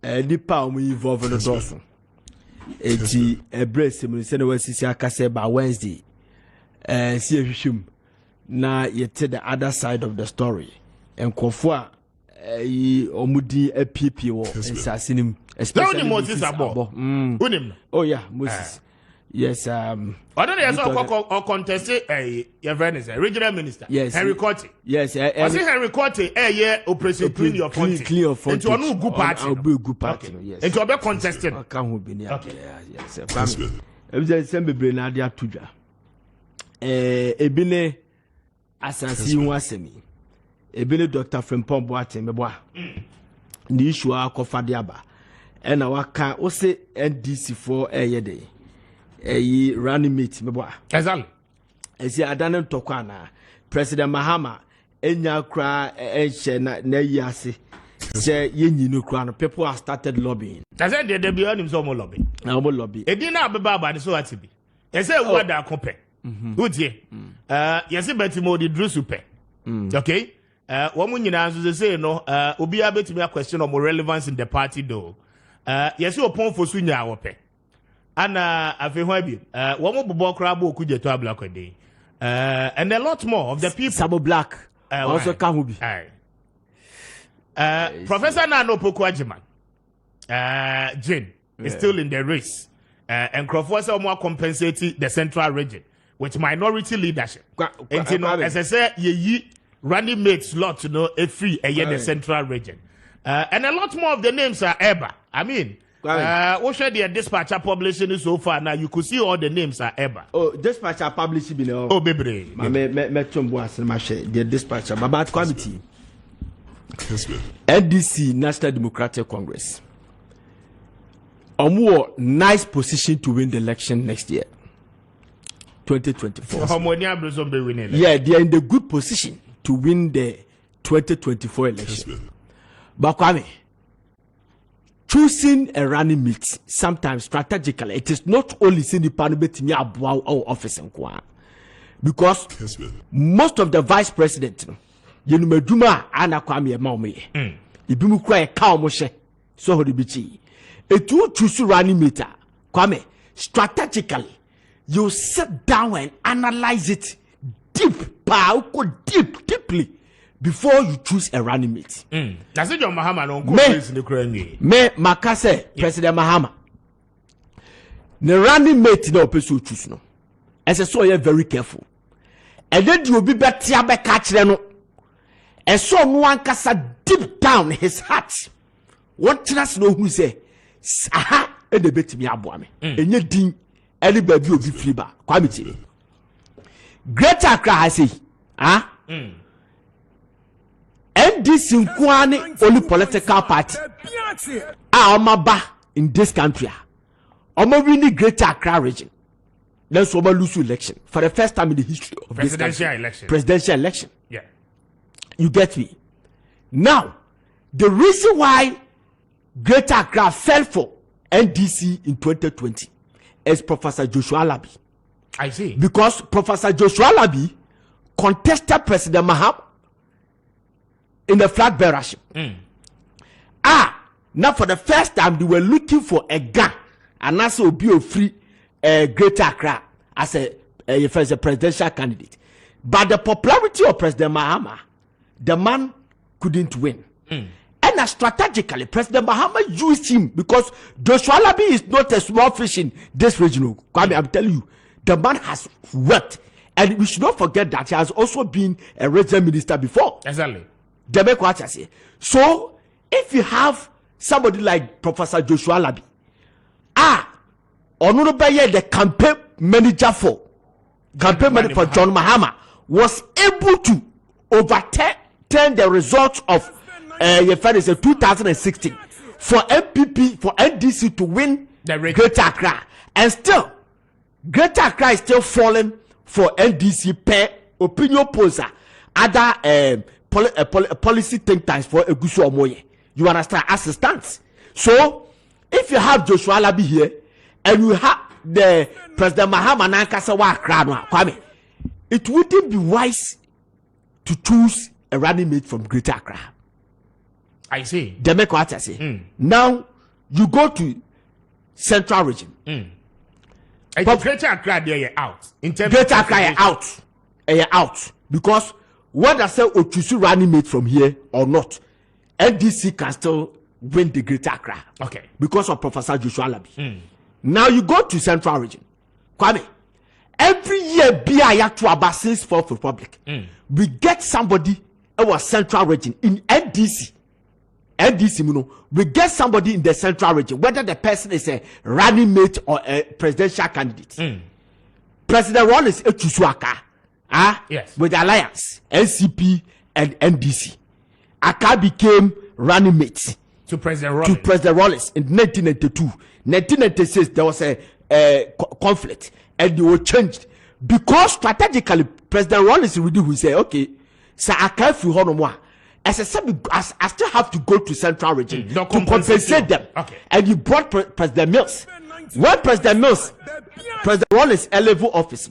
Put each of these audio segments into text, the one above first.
nipa omo involve no doso eti ebrese mu se na wasisi akase ba Wednesday si ehwehwem na yete the other side of the story enkofo a omudi apiepie wo ensasinim especially Moses abo unim oh yeah Moses yes I don't know or contest your friend regional minister yes Henry Cote yes I say Henry Cote operation clean your front into no good party yes into be contested can who be near yes family e say bebre na ade atodwa ebine asansi hu asemi ebine Dr. Frimpong Boateng meboa ni issue akofa de aba na waka o se NDC for yede running mate meboa exactly esi adane tokwa na President Mahama enya kra enche na yiase se yenyi no kra no people have started lobbying that's it they be on him so mo lobby na mo lobby edi na abeba aba so atibi ese wada akope udie yesi betimo di drusupe okay womu nyina nso say no obi abetimi a question of relevance in the party though yesi opon fosu nya awope ana afehwa bi womu bobo kra bo okujeto ablakode and a lot more of the people Sabo Black also can be Professor Nano Poku Ajiman Jane is still in the race and Crawford say more compensating the central region with minority leadership and you know as I say ye running mate slot you know a free the central region and a lot more of the names are Eba I mean what should the dispatcher publishing so far now you could see all the names are Eba oh dispatcher publishing be now oh baby me chombo asen ma share the dispatcher about committee NDC National Democratic Congress more nice position to win the election next year 2024 yeah they are in the good position to win the 2024 election but Kwame choosing a running mate sometimes strategically it is not only seeing the parliament me aboa office nkwa because most of the vice president yenumeduma ana Kwame ma omoye ibimu kura e ka omhye so ho de bichi etu choose running mate Kwame strategically you sit down and analyze it deeply before you choose a running mate. That's it, John Mahama no place in the Ukraine. Me makase President Mahama. The running mate no person choose no. As so you very careful. And then you be better be catch no. And so no one kasa deep down his heart. What trust no who say aha e de betimi aboa me. Enye din any baby obi free ba. Kwamiti. Greater Accra I say. NDC Nkwani only political party Amaba in this country. Omo really Greater Accra region. Then so lose election for the first time in the history of presidential election. Presidential election. Yeah. You get me? Now, the reason why Greater Accra fell for NDC in 2020 is Professor Joshua Labi. I see. Because Professor Joshua Labi contested President Mahama in the flag bearership. Now for the first time they were looking for a guy and also be a free Greater Accra as a presidential candidate. But the popularity of President Mahama, the man couldn't win. And strategically, President Mahama used him because Joshua Labi is not a small fish in this region. I'm telling you, the man has worked. And we should not forget that he has also been a regional minister before. Exactly. So, if you have somebody like Professor Joshua Labi, the campaign manager for John Mahama was able to overturn the results of 2016 for MPP, for NDC to win the Greater Accra. And still, Greater Accra is still falling for NDC per opinion pollster, other policy think tanks for Egusu Omoye. You understand? As it stands. So, if you have Joshua Labi here, and you have the President Mahama Nankasawa Accra, it wouldn't be wise to choose a running mate from Greater Accra. I see. They make what I say. Now, you go to Central Region. But Greater Accra, they are out. In terms Greater Accra, out. Because whether say Ochusu running mate from here or not, NDC can still win the Greater Accra. Okay. Because of Professor Joshua Labi. Now you go to Central Region. Kwame, every year, BIA to about since Fourth Republic, we get somebody in our Central Region in NDC. We get somebody in the Central Region, whether the person is a running mate or a presidential candidate. President Rollins Echusuaka, yes, with the Alliance, NCP and NDC. Aka became running mate to President Rollins in 1992. 1996 there was a conflict and they were changed because strategically President Rollins really will say, okay, so I can't feel honor. I still have to go to Central Region to compensate them. Okay. And you brought President Mills. When President Rollins level office,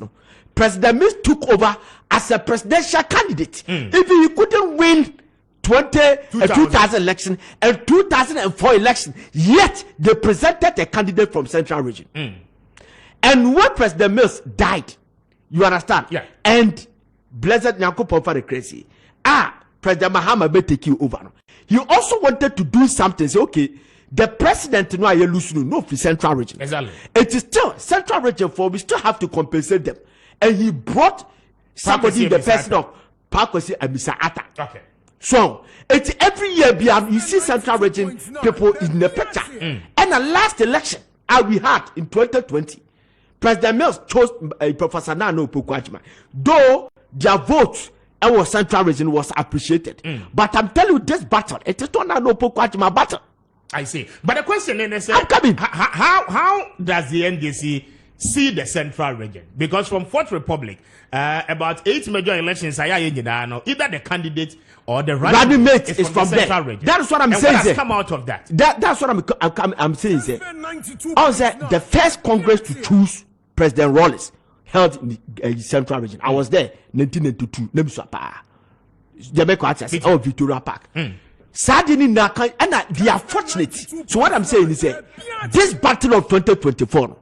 President Mills took over as a presidential candidate. Even he couldn't win 2000 election and 2004 election, yet they presented a candidate from Central Region. And when President Mills died, you understand? Yeah. And blessed Nyankopon for the crazy. President Mahama may take you over. He also wanted to do something. Say, okay, the president no lose no for Central Region. Exactly. It is still Central Region for we still have to compensate them. And he brought somebody in the person of Pakwesi and Mr. Atta. Okay. So it's every year you see Central Region people in the picture. And the last election we had in 2020, President Mills chose Professor Nana Opoku-Agyeman. Though their vote our Central Region was appreciated. But I'm telling you, this battle, it is not Nana Opoku-Agyeman battle. I see. But the question is, I'm coming. How does the NDC see the Central Region? Because from Fourth Republic, about 8 major elections, either the candidate or the running mate is from the Central Region. That's what I'm saying. What has come out of that? That's what I'm saying. I said the first Congress to choose President Rollins held in the Central Region. I was there 1992. Victoria Park. They are fortunate. So what I'm saying is this battle of 2024,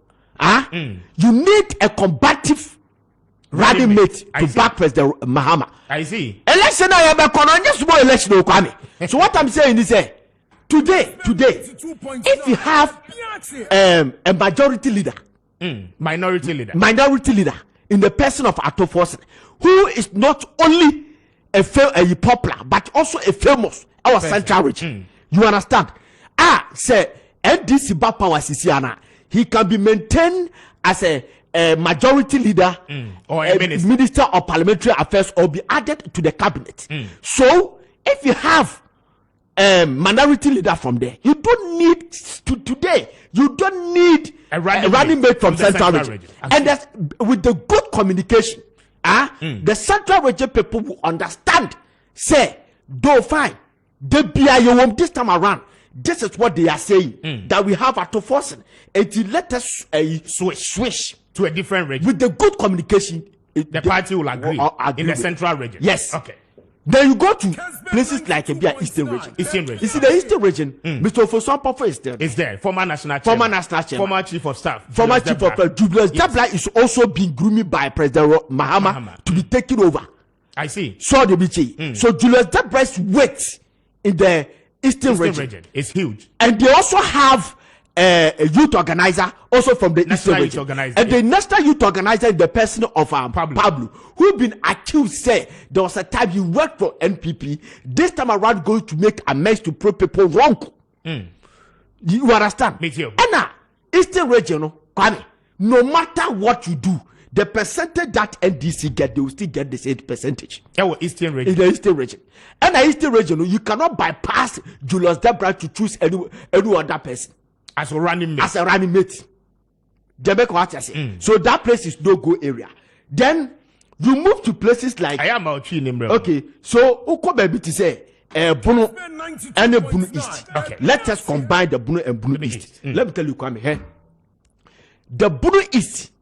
you need a combative running mate to back President Mahama. I see. Election election. So what I'm saying is today, if you have a majority leader, minority leader in the person of Ato Forsen, who is not only a popular but also a famous our Central Region. You understand? Say NDC power Sisiana, he can be maintained as a majority leader or a minister of parliamentary affairs or be added to the cabinet. So if you have minority leader from there, you don't need today. You don't need a running mate from Central Region. And that's with the good communication. The Central Region people will understand. Say, do fine. This time around, this is what they are saying that we have Ato Forsen. And let us switch to a different region with the good communication. The party will agree in the Central Region. Yes. Okay. Then you go to places like Eastern Region. You see the Eastern Region, Mr. Ofosu-Ampofo is there. Is there. Former National Chairman. Former Chief of Staff. Former Chief of Staff. Julius Dabla is also being groomed by President Mahama to be taken over. I see. So Julius Dabra's weight in the Eastern region is huge. And they also have a youth organizer also from the Eastern region. And the national youth organizer is the person of Pablo, who been accused, say there was a time he worked for NPP, this time around going to make amends to prove people wrong. You understand? Me too. And now, Eastern region, no matter what you do, the percentage that NDC get, they will still get the same percentage. Eastern region. In the Eastern region. And the Eastern region, you cannot bypass Julius Debra to choose any other person. As a running mate. So that place is no-go area. Then you move to places like okay, so Uko baby to say Bunu and Bunu East. Okay. Let us combine the Bunu and Bunu East. Let me tell you, Kwame here. The Bunu East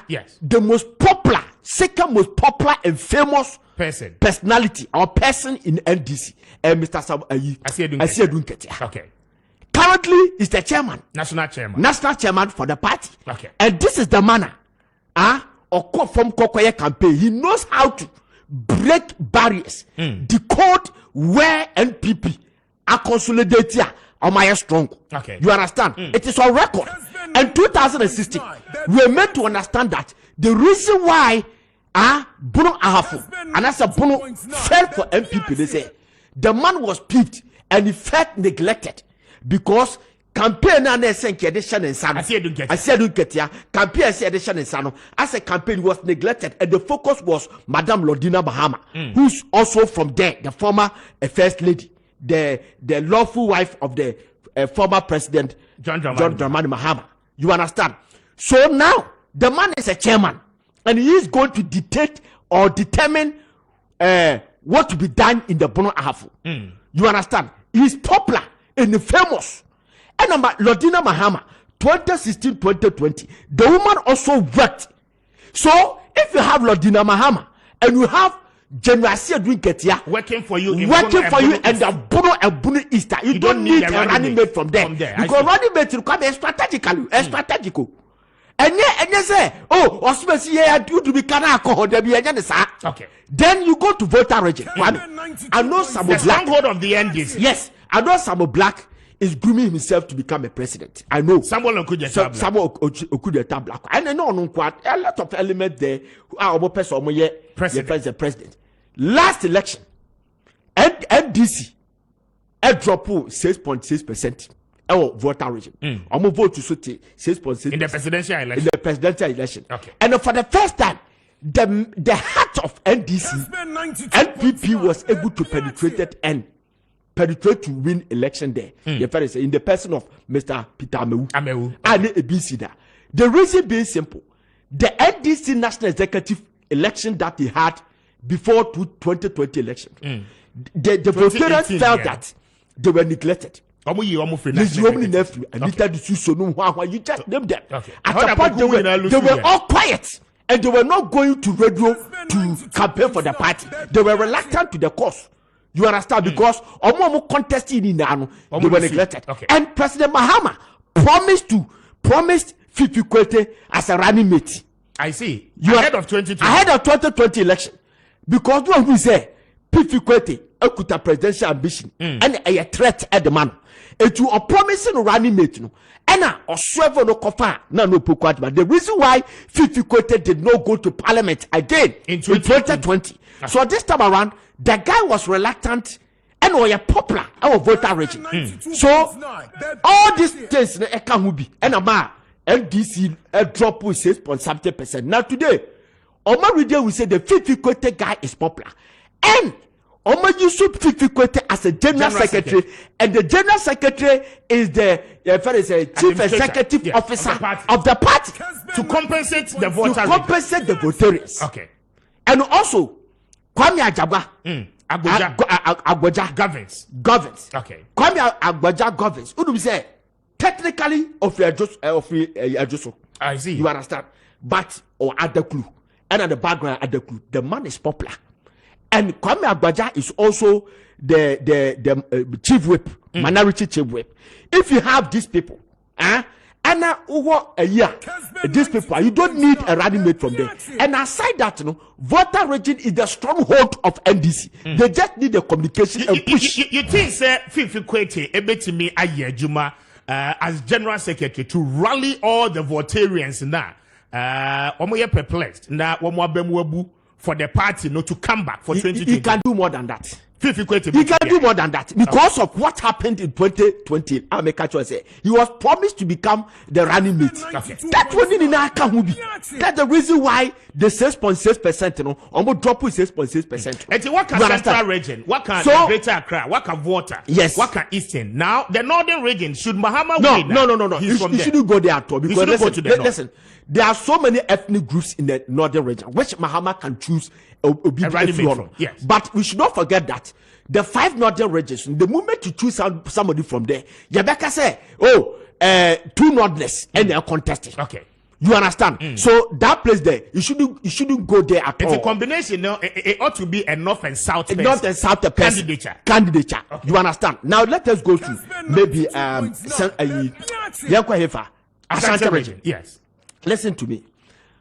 yes, the most popular, second most popular and famous personality or person in NDC, Mr. Asiedu Nketia. Okay. Currently currently is the chairman. National chairman. National chairman for the party. Okay. And this is the manner. Or from Kokoye campaign. He knows how to break barriers, decode where NPP are consolidated or my strong. Okay. You understand? It is on record. And 2016, we are meant to understand that the reason why Bruno Ahafu and as a Bruno fell for NPP, they say the man was picked and he felt neglected because campaign and edition and Sano. I said don't get ya. Campaign edition and Sano. As a campaign was neglected, and the focus was Madame Lordina Mahama, who's also from there, the former first lady, the lawful wife of the former president John Mahama. You understand? So now the man is a chairman, and he is going to dictate or determine what to be done in the Bono Ahafu. You understand? He is popular and famous. And Lordina Mahama, 2016-2020, the woman also worked. So if you have Lordina Mahama and you have General doing Ketia working for you, and the Bono and Bono Easter, you don't need a running mate from there. Because running mate will come strategical. And you say, oh, Osmesi here do to be Kanako, okay. Then you go to Volta region. I know some the stronghold of the NDC. Yes, I know some Black is grooming himself to become a president. I know. Someone Okudeta Black. And I know a lot of elements there who are president. Last election, NDC drop 6.6%. Voter region. Vote to 6.6% in the presidential election. In the presidential election. Okay. And for the first time, the heart of NDC, NPP was able to penetrate to win election there. In the person of Mr. Peter Amewu. And ABC. The reason being simple. The NDC national executive election that he had before 2020 election, the voters felt that they were neglected. You just name them. At the point they were all quiet and they were not going to radio to campaign for the party. They were reluctant to the cause. You understand? Because contesting in they were neglected. Okay. And President Mahama promised Fifi Kwete as a running mate. I see. Ahead of 2020 election. Because no one will say Fifi Kwete a presidential ambition and a threat at the man. And you are promising running mate no. And or swerve no kofa no pokwa. But the reason why Fifi Kwete did not go to parliament again in 2020. So this time around, the guy was reluctant and was popular our voter region. So all these things and NDC drop with 6.something%. Now today, Omar Ridia will say the Fifi Kwete guy is popular. And Omar Yusuf Fifi Kwete as a general secretary, and the general secretary is the chief executive officer of the party to compensate the voters. To compensate the voters. Okay. And also, Kwame Ajagba Agboja governs. Okay. Kwame Agboja governs. Who say technically of your I see. You understand? But or other clue. And at the background other clue. The man is popular. And Kwame Agboja is also the chief whip, minority chief whip. If you have these people, and over a year, these people, you don't need a running mate from there. And aside that, Volta region is the stronghold of NDC. They just need the communication and push. You think, sir, Fifi Kwete ebetimi aye juma as general secretary to rally all the votarians now? Omo perplexed now. Omo abemwebu for the party not to come back for 2020. He can do more than that. He can do more than that because of what happened in 2020. He was promised to become the running mate. That wasn't in our movie. That's the reason why the 6.6%, almost drop with 6.6%. And what can central region? What can Greater Accra? What can Volta? Yes. What can Eastern? Now the northern region, should Mahama win? No. You shouldn't go there at all because listen, there are so many ethnic groups in the northern region which Mahama can choose yes. But we should not forget that the 5 northern regions, the moment you choose somebody from there, Yabeka say, 2 northerners and they are contesting. Okay. You understand? So that place there, you shouldn't go there at all. It's a combination. No, it ought to be a north and south. North and south candidature. Okay. You understand? Now let us go to maybe Ashanti region. Yes. Listen to me.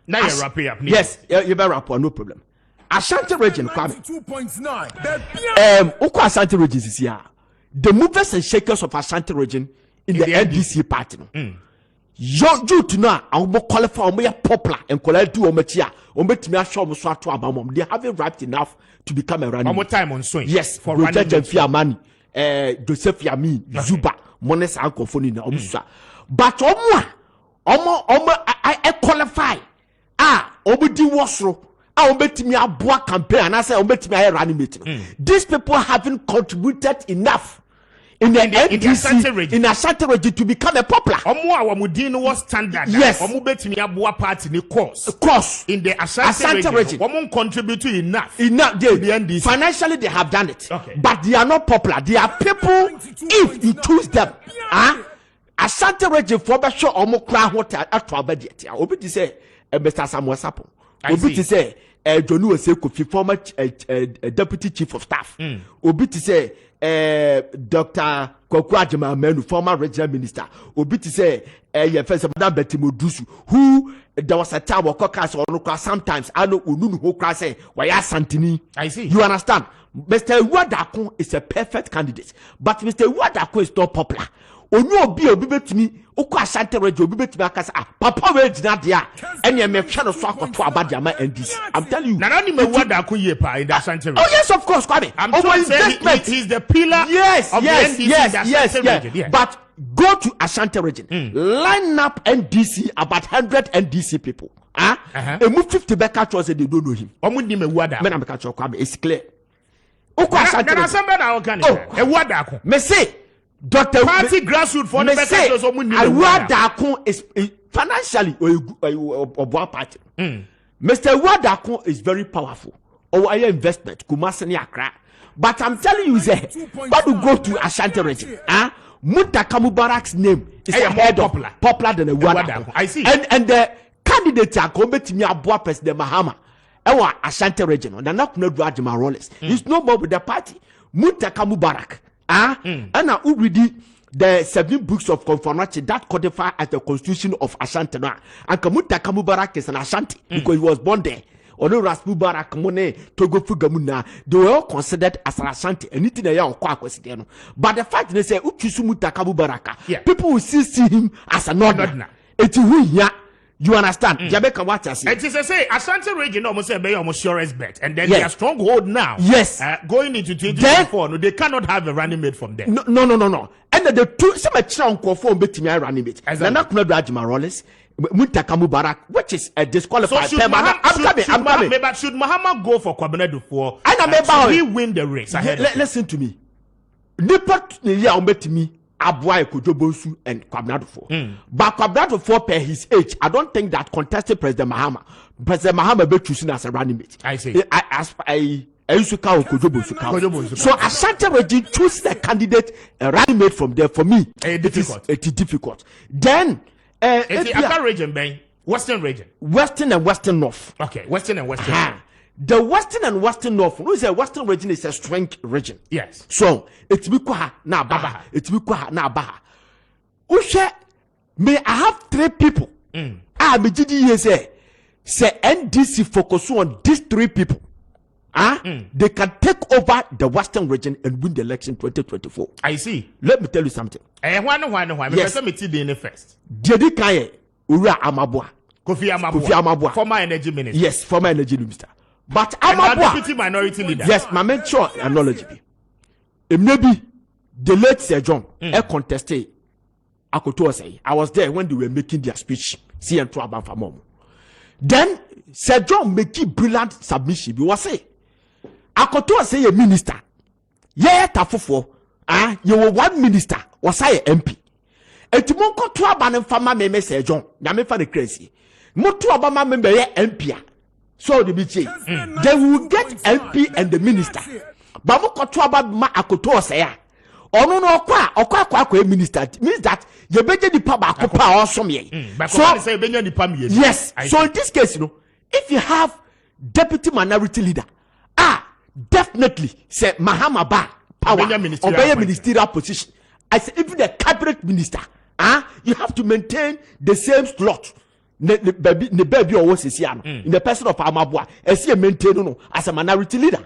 Now you're wrapping up. Yes, you better wrap up. No problem. Ashanti region, Kwame. 2.9. Ashanti region is here. The movers and shakers of Ashanti region in the NDC party. You to know, I'm qualified, I'm popular, and collect do ometia, ometimia show me swat to abamom. They haven't right enough to become a running. One more time on swing. Yes, for running. Fiamani, Joseph Yami, Zuba, Mones Uncle Fonina, but I qualify. Obedi Wasro. I bet me a boa campaign, and I say, bet me a running meeting. These people haven't contributed enough in the NDC, in Ashanti region to become a popular. Omo was standard. Yes. Omo bet me a boa party in the course in the Ashanti region. Omo contribute enough. Enough. The NDC. Financially, they have done it. Okay. But they are not popular. They are people. If you choose them, Ashanti region for be sure omo kra hotel at Abedi. Obi to say, Mr. Samuel Sapo. Obi to say, Jonu Kofi, former deputy chief of staff. Obi to say, Dr. Kwakwajima Menu, former regional minister. Obi to say, first Madam Betty Modusu, who there was a time of caucus or sometimes I know Ununu who say, why are Santini? I see. You understand? Mr. Wadako is a perfect candidate, but Mr. Wadako is not popular. Onyo obi betimi ukọ Ashanti region obi betimi akasa papa we gina dia enya me hwe no so akoto abadia ma NDC. I'm telling you. Na me wada ko ye pa in the Ashanti region. Oh yes, of course, Kwame. I'm saying he's the pillar of the NDC in the Ashanti region. Yes. But go to Ashanti region. Line up NDC about 100 NDC people. And move 50 back at us, they don't know him. Omo ni me wada. Me na me catch Kwame, it's clear. Ukọ Ashanti region. Me say Dr. Party grassroots for the better Wadako is financially a party. Mr. Wadako is very powerful. Or investment, Kumasi Accra. But I'm telling you, but to go to Ashanti region, Muntaka Mubarak's name is ahead of popular than a Wadako. I see. And the candidates are coming to me about President Mahama. Our Ashanti region, and not no Rajima Rollers. He's no more with the party. Muntaka Mubarak. And now already the 7 books of Conformity that codify as the constitution of Ashanti now. And Kamuta Kamubarak is an Ashanti because he was born there. Although Rasmubarak Mone Togo Fugamuna, they were all considered as an Ashanti. Anything they are quite. But the fact they say Ukisumuta Kamubaraka, people will still see him as a northerner. It's who ya. You understand? Jamaica what I say. It is a say Ashanti region almost say be almost surest bet, and then they are stronghold now. Yes. Going into 2024, no, they cannot have a running mate from there. No. And the two some channel conform betimi running mate. Na na kuna Rajima Rollins, Muntaka Mubarak, which is a disqualified. So I'm coming. But should Mahama go for Kwabena for? Should he win the race ahead? Listen to me. Nipa ya betimi Abwai Kojobosu and Kwabnado 4. But Kwabnado 4 per his age, I don't think that contested President Mahama. President Mahama be choosing as a running mate. I see. I used to call Kojobosu. So Ashanti region choose the candidate a running mate from there. For me, it is difficult. Then it's the Accra region, Ben. Western region. Western and Western North. Okay, Western and Western. The Western and Western North, who is a Western region is a strength region. Yes. So it's Bikwaha na Baha. It's Bikwaha na Baha. Ushe, may I have 3 people? Me GDA say NDC focus on these 3 people. They can take over the Western region and win the election 2024. I see. Let me tell you something. Why? Yes. Me see the first. Jedi Kaye, Ura Amabwa. Kofi Amabwa. Former energy minister. Yes, former energy minister. But Amabwa, deputy minority leader. Yes, my mentor acknowledge me. It may be the late Sir John contested. I was there when they were making their speech. Then Sir John make brilliant submission. He was say, Akoto say a minister. Yeah, tafufo. You were 1 minister. Was I MP? Etimonko to aban fama me Sir John. Na me fa the crazy. Motu abama member MP. So the BJ, they will get MP and the minister. But mo koto aba ma akoto say ya. ono no okwa minister means that you beje the pa ba kopa awesome ye. So say benya nipa me. Yes. So in this case, if you have deputy minority leader, definitely say Mahama ba power obey ministerial position. I say even the cabinet minister, you have to maintain the same slot. Ne baby or was in the person of Amabua, as you maintain as a minority leader.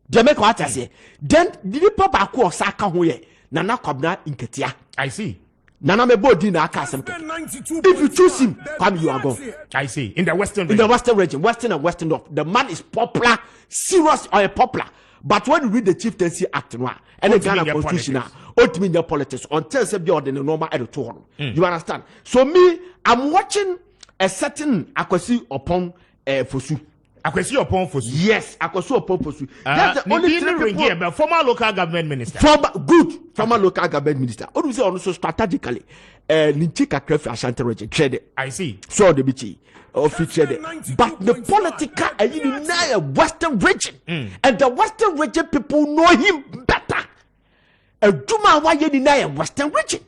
They make what I say. Then the papa ko saka hoye nana kwabna inketia. I see. Nana me body na akasem. If you choose him, come you are gone. I see. In the western region. In the western region, western and western north, the man is popular, serious or popular. But when you read the Chieftaincy Act, and the Ghana Constitution, ultimately the politics until say be the normal editor. You understand? So me, I'm watching a certain akwasi upon Fosu. Akwasi upon Fosu. Yes, akwasi upon Fosu. That's the only three people. But former local government minister. Former local government minister. Also strategically, Ninchika Krefi Ashanti region trade. I see. So the bichi of trade. But the political in Western region, and the Western region people know him better. Juma why you deny Western region?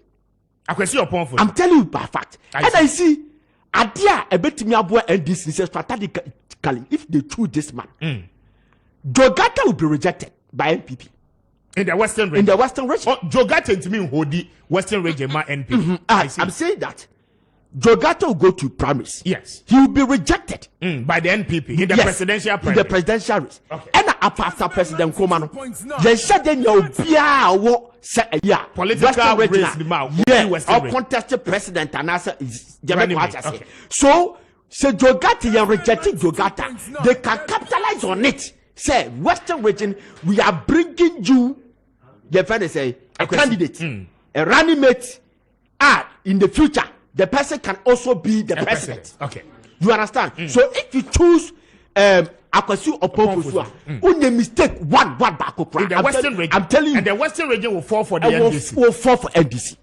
Akwasi upon Fosu. I'm telling you by fact. I see. Adia a bit me abua NDC strategically if they choose this man, Jogata will be rejected by NPP. In the Western region. In the Western region. Jogata to me Hodi Western region ma NPP. I'm saying that Jogata will go to primaries. Yes. He will be rejected by the NPP in the presidential primary. In the presidential race. Okay. And after President Komano, they said then you'll be a political race. Or contested president and answer is okay. So Jogata, you rejected Jogata. They can capitalize on it. Say Western region, we are bringing you. Your friend say a candidate, a running mate. In the future, the person can also be the president. Okay, you understand? So if you choose Akwasu or Popofua, only mistake one back in the Western region. I'm telling you, and the Western region will fall for the NDC. Will fall for NDC.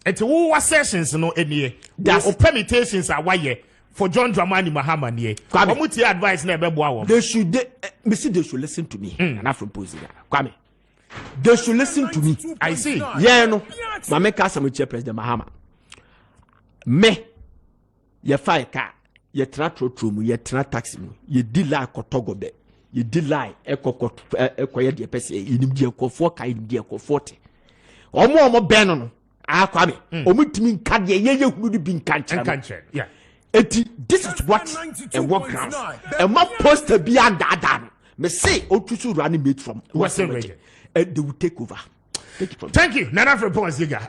And who sessions no any? The permutations are why for John Mahama niye. Kwame advice na ebe boa. They should they should listen to me. And from Pozia. Kwame. They should listen to me. I see. Yeah, no. Mama Kasa President Mahama. Me ye fire car, ye tra trotrum, ye tra taxi, ye delay kotogo be, ye delay ekoye de pese, ye nimdi ekofo ka nimdi ekofo. Omo beno kwame, omutimi nkade ye hunu bi nkanche. Yeah. This is what and what grounds. And my poster be under me say otusu running mate from Western region. They will take over. Thank you. Nana for Ziega.